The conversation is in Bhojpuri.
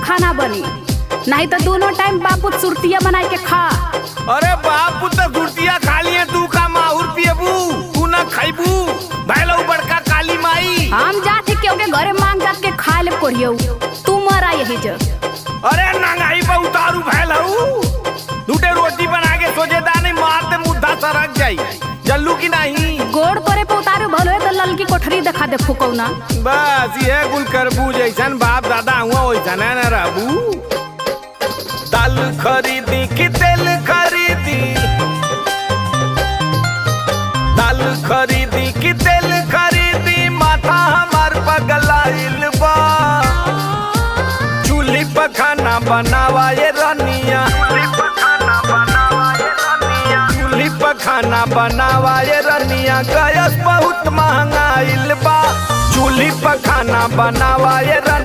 खाना बनी, नहीं तो दोनों टाइम बापू सुरतिया बना के खा। अरे बापू तो सुरतिया खा लिए, तू का माहुर पियबू, तू ना खाइबू भैलऊ बड़का काली माई। हम जाते क्यों के घरे मांग जात के खा ले पड़ियो, तू मरा यही जो। अरे नंगाई पे उतारू भैलऊ, दूटे रोटी बना के सोचे दाने मारते मुद्दा सरक जाई, जल्लू की नहीं। गोड़ तोरे पे उतारू भलो है तो ललकी कोठरी दिखा दे फुकौना। बस ये गुल करबू जैसन बाप दादा हुआ वैसा न रहबू। दाल खरीदी कि तेल खरीदी, दाल खरीदी कि तेल खरीदी, माथा हमार पगलाइल बा। चूल्ही पर खाना बनावा ये रनिया, चूल्ही पर खाना बनावा ये रनिया, गैस बहुत महंगाइल बा। चूल्ही पर खाना बनावा ये